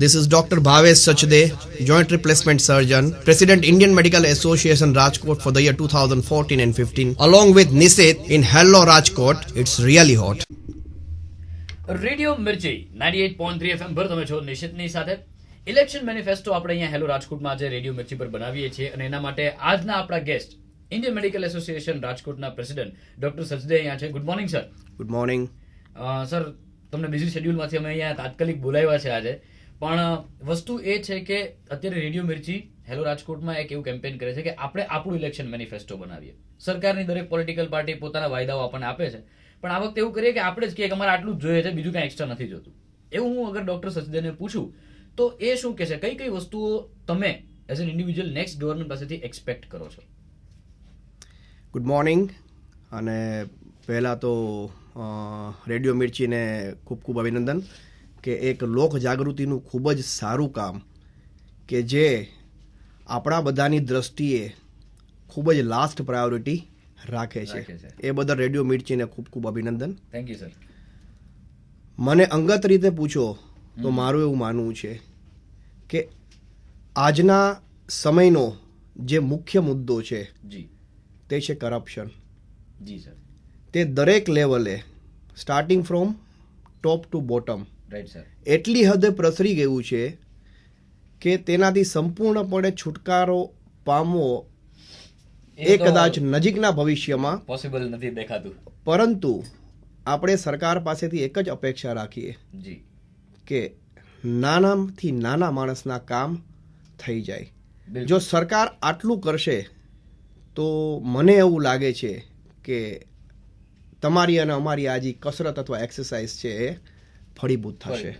This is Dr. Bhavesh Sachde, Joint Replacement Surgeon, President Indian Medical Association Rajkot for the year 2014 and 15, along with Nisit in Hello Rajkot. It's really hot. Radio Mirchi 98.3 FM પર તમે છો નિશિતની સાથે. Election manifesto આપણે અહીંયા hello રાજકોટમાં આજે radio મિર્ચી પર બનાવીએ છીએ અને એના માટે આજના આપણા ગેસ્ટ ઇન્ડિયન મેડિકલ એસોસિએશન રાજકોટના પ્રેસિડેન્ટ ડોક્ટર સચદે અહીંયા છે. Good morning sir. Good morning sir, તમને બિઝી શેડ્યુલમાંથી અમે અહીંયા તાત્કાલિક બોલાવ્યા છે આજે, પણ વસ્તુ એ છે કે અત્યારે રેડિયો મિર્ચી હેલો રાજકોટમાં એક એવું કેમ્પેન કરે છે કે આપણે આપણું ઇલેક્શન મેનિફેસ્ટો બનાવીએ. સરકારની દરેક પોલિટિકલ પાર્ટી પોતાના વાયદાઓ આપણને આપે છે, પણ આ વખતે એવું કરીએ કે આપણે જ કે અમારે આટલું જ જોઈએ છે, બીજું કાંઈ એક્સ્ટ્રા નથી જોતું. એવું હું અગર ડોક્ટર સચદેને પૂછું તો એ શું કહેશે, કઈ કઈ વસ્તુઓ તમે as an individual next government પાસેથી એક્સપેક્ટ કરો છો? Good morning. અને પહેલાં તો રેડિયો મિર્ચીને ખૂબ ખૂબ અભિનંદન કે એક લોક જાગૃતિનું ખૂબ જ સારું કામ કે જે આપણા બધાની દ્રષ્ટિએ ખૂબ જ લાસ્ટ પ્રાયોરિટી રાખે છે. એ બદલ રેડિયો મિર્ચીને ખૂબ ખૂબ અભિનંદન. Thank you sir. મને અંગત રીતે પૂછો તો મારું એવું માનવું છે કે આજના સમયનો જે મુખ્ય મુદ્દો છે જી તે છે કરપ્શન. જી સર. તે દરેક લેવલે starting from top two bottom right sir એટલી હદે પ્રસરી ગયું છે કે તેનાથી સંપૂર્ણપણે છુટકારો પામવો એ કદાચ નજીકના ભવિષ્યમાં પોસિબલ નથી દેખાતું, પરંતુ આપણે સરકાર પાસેથી એક જ અપેક્ષા રાખીએ જી કે નાનાથી નાના માણસના કામ થઈ જાય. બિલકુલ. જો સરકાર આટલું કરશે તો મને એવું લાગે છે કે તમારી અને અમારી આ જે કસરત અથવા એક્સરસાઇઝ છે એ ફળીભૂત થશે.